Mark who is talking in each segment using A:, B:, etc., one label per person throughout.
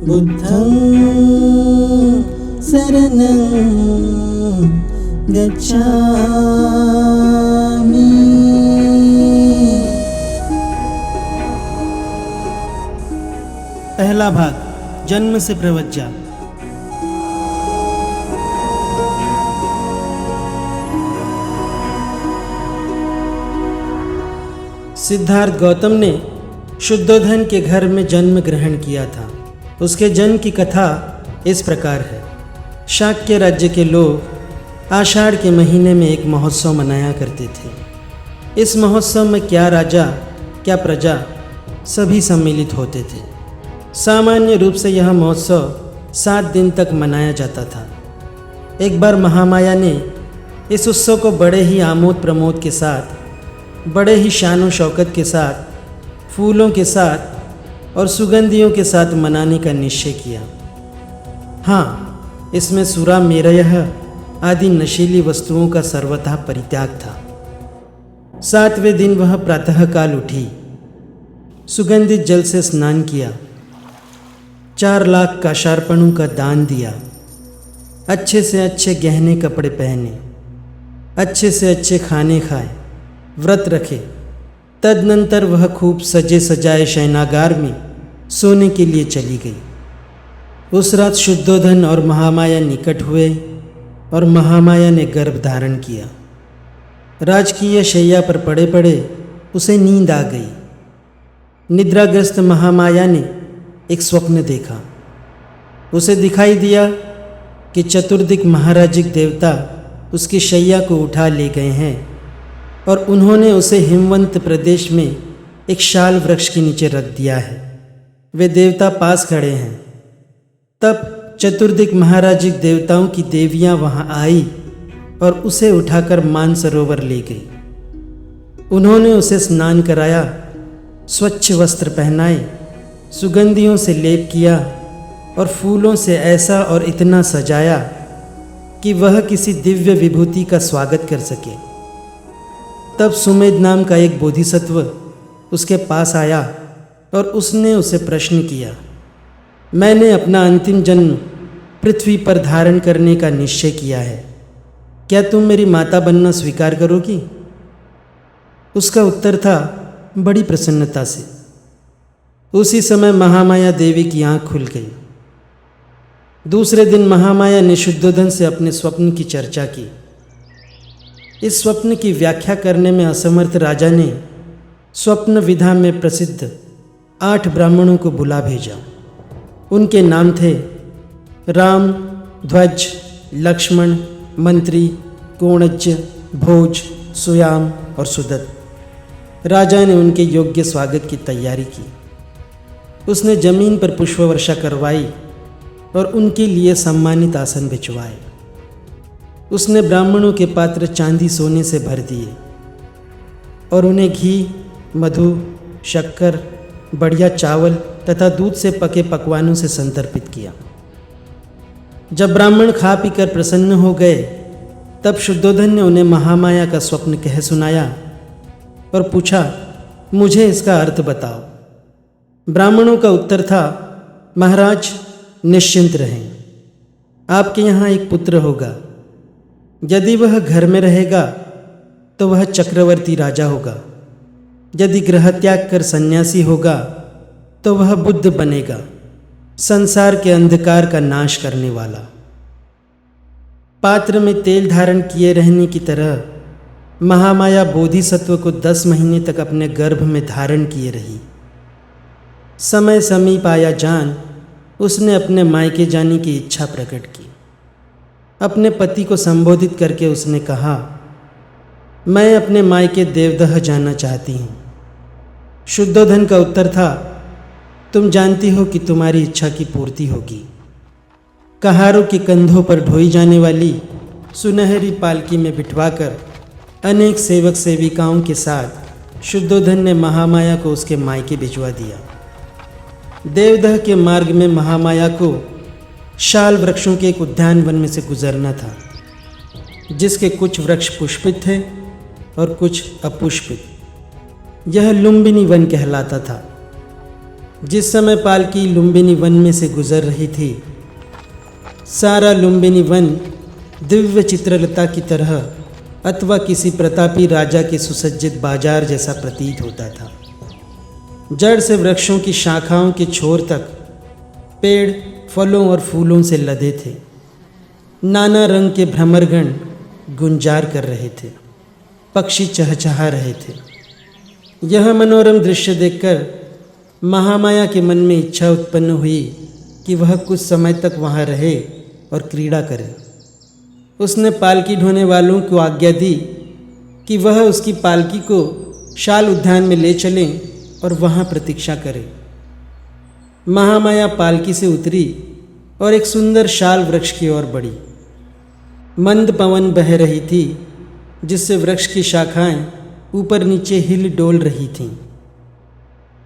A: बुद्धं शरणं गच्छामि।
B: पहला भाग, जन्म से प्रवज्जा। सिद्धार्थ गौतम ने शुद्धोधन के घर में जन्म ग्रहण किया था। उसके जन्म की कथा इस प्रकार है। शाक्य राज्य के लोग आषाढ़ के महीने में एक महोत्सव मनाया करते थे। इस महोत्सव में क्या राजा क्या प्रजा सभी सम्मिलित होते थे। सामान्य रूप से यह महोत्सव 7 दिन तक मनाया जाता था। एक बार महामाया ने इस उत्सव को बड़े ही आमोद प्रमोद के साथ, बड़े ही शान और शौकत के साथ, फूलों के साथ और सुगंधियों के साथ मनाने का निश्चय किया। हाँ, इसमें सुरा मेरयः आदि नशीली वस्तुओं का सर्वथा परित्याग था। 7वें दिन वह प्रातःकाल उठी, सुगंधित जल से स्नान किया, 4 लाख काशार्पणों का दान दिया, अच्छे से अच्छे गहने कपड़े पहने, अच्छे से अच्छे खाने खाए, व्रत रखे। तदनंतर वह खूब सजे सजाए शयनागार में सोने के लिए चली गई। उस रात शुद्धोधन और महामाया निकट हुए और महामाया ने गर्भ धारण किया। राजकीय शैया पर पड़े पड़े उसे नींद आ गई। निद्राग्रस्त महामाया ने एक स्वप्न देखा। उसे दिखाई दिया कि चतुर्दिक महाराजिक देवता उसकी शैया को उठा ले गए हैं और उन्होंने उसे हिमवंत प्रदेश में एक शाल वृक्ष के नीचे रख दिया है। वे देवता पास खड़े हैं। तब चतुर्दिक महाराजिक देवताओं की देवियां वहां आई और उसे उठाकर मानसरोवर ले गई। उन्होंने उसे स्नान कराया, स्वच्छ वस्त्र पहनाए, सुगंधियों से लेप किया और फूलों से ऐसा और इतना सजाया कि वह किसी दिव्य विभूति का स्वागत कर सके। तब सुमेध नाम का एक बोधिसत्व उसके पास आया और उसने उसे प्रश्न किया, मैंने अपना अंतिम जन्म पृथ्वी पर धारण करने का निश्चय किया है, क्या तुम मेरी माता बनना स्वीकार करोगी? उसका उत्तर था, बड़ी प्रसन्नता से। उसी समय महामाया देवी की आंख खुल गई। दूसरे दिन महामाया ने शुद्धोधन से अपने स्वप्न की चर्चा की। इस स्वप्न की व्याख्या करने में असमर्थ राजा ने स्वप्न विधा में प्रसिद्ध 8 ब्राह्मणों को बुला भेजा। उनके नाम थे राम, ध्वज, लक्ष्मण, मंत्री, कोणज्य, भोज, सुयाम और सुदत्त। राजा ने उनके योग्य स्वागत की तैयारी की। उसने जमीन पर पुष्प वर्षा करवाई और उनके लिए सम्मानित आसन बिछवाए। उसने ब्राह्मणों के पात्र चांदी सोने से भर दिए और उन्हें घी, मधु, शक्कर, बढ़िया चावल तथा दूध से पके पकवानों से संतर्पित किया। जब ब्राह्मण खा पीकर प्रसन्न हो गए, तब शुद्धोधन ने उन्हें महामाया का स्वप्न कह सुनाया और पूछा, मुझे इसका अर्थ बताओ। ब्राह्मणों का उत्तर था, महाराज निश्चिंत रहें, आपके यहाँ एक पुत्र होगा। यदि वह घर में रहेगा तो वह चक्रवर्ती राजा होगा। यदि गृह त्याग कर सन्यासी होगा तो वह बुद्ध बनेगा, संसार के अंधकार का नाश करने वाला। पात्र में तेल धारण किए रहने की तरह महामाया बोधिसत्व को 10 महीने तक अपने गर्भ में धारण किए रही। समय समीप आया जान उसने अपने मायके जाने की इच्छा प्रकट की। अपने पति को संबोधित करके उसने कहा, मैं अपने मायके देवदह जाना चाहती हूँ। शुद्धोधन का उत्तर था, तुम जानती हो कि तुम्हारी इच्छा की पूर्ति होगी। कहारों के कंधों पर ढोई जाने वाली सुनहरी पालकी में बिठवाकर अनेक सेवक सेविकाओं के साथ शुद्धोधन ने महामाया को उसके मायके भिजवा दिया। देवदह के मार्ग में महामाया को शाल वृक्षों के एक उद्यान वन में से गुजरना था, जिसके कुछ वृक्ष पुष्पित थे और कुछ अपुष्पित। यह लुम्बिनी वन कहलाता था। जिस समय पालकी लुम्बिनी वन में से गुजर रही थी, सारा लुम्बिनी वन दिव्य चित्रलता की तरह अथवा किसी प्रतापी राजा के सुसज्जित बाजार जैसा प्रतीत होता था। जड़ से वृक्षों की शाखाओं के छोर तक पेड़ फलों और फूलों से लदे थे। नाना रंग के भ्रमरगण गुंजार कर रहे थे, पक्षी चहचहा रहे थे। यह मनोरम दृश्य देखकर महामाया के मन में इच्छा उत्पन्न हुई कि वह कुछ समय तक वहाँ रहे और क्रीड़ा करे। उसने पालकी ढोने वालों को आज्ञा दी कि वह उसकी पालकी को शाल उद्यान में ले चलें और वहाँ प्रतीक्षा करें। महामाया पालकी से उतरी और एक सुंदर शाल वृक्ष की ओर बढ़ी। मंद पवन बह रही थी, जिससे वृक्ष की शाखाएं ऊपर नीचे हिल डोल रही थीं।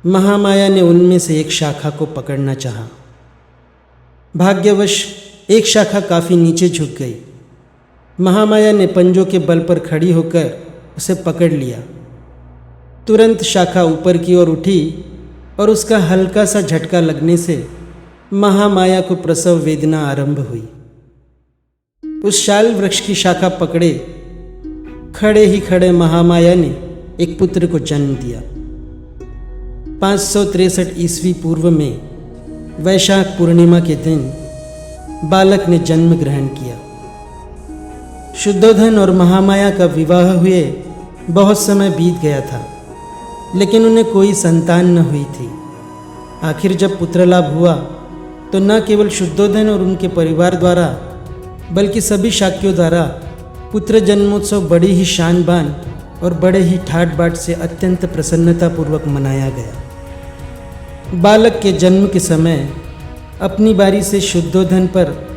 B: महामाया ने उनमें से एक शाखा को पकड़ना चाहा। भाग्यवश एक शाखा काफ़ी नीचे झुक गई। महामाया ने पंजों के बल पर खड़ी होकर उसे पकड़ लिया। तुरंत शाखा ऊपर की ओर उठी और उसका हल्का सा झटका लगने से महामाया को प्रसव वेदना आरंभ हुई। उस शाल वृक्ष की शाखा पकड़े खड़े ही खड़े महामाया ने एक पुत्र को जन्म दिया। 563 ईस्वी पूर्व में वैशाख पूर्णिमा के दिन बालक ने जन्म ग्रहण किया। शुद्धोधन और महामाया का विवाह हुए बहुत समय बीत गया था, लेकिन उन्हें कोई संतान न हुई थी। आखिर जब पुत्र लाभ हुआ तो न केवल शुद्धोधन और उनके परिवार द्वारा बल्कि सभी शाक्यों द्वारा पुत्र जन्मोत्सव बड़ी ही शान बान और बड़े ही ठाट बाट से अत्यंत प्रसन्नतापूर्वक मनाया गया। बालक के जन्म के समय अपनी बारी से शुद्धोधन पर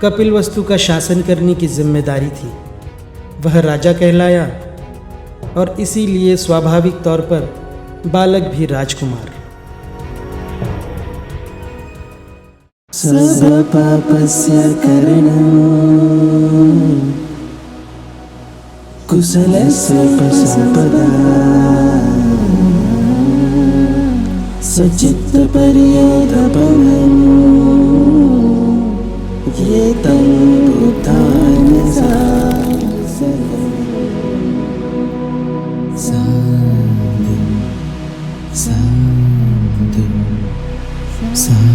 B: कपिलवस्तु का शासन करने की जिम्मेदारी थी। वह राजा कहलाया और इसीलिए स्वाभाविक तौर पर बालक भी राजकुमार।
A: सर्वपापस्य करणं कुशलस्य संपदा सचित्तपर्यदपनं ये तं बुद्धान् साधु साधु साधु।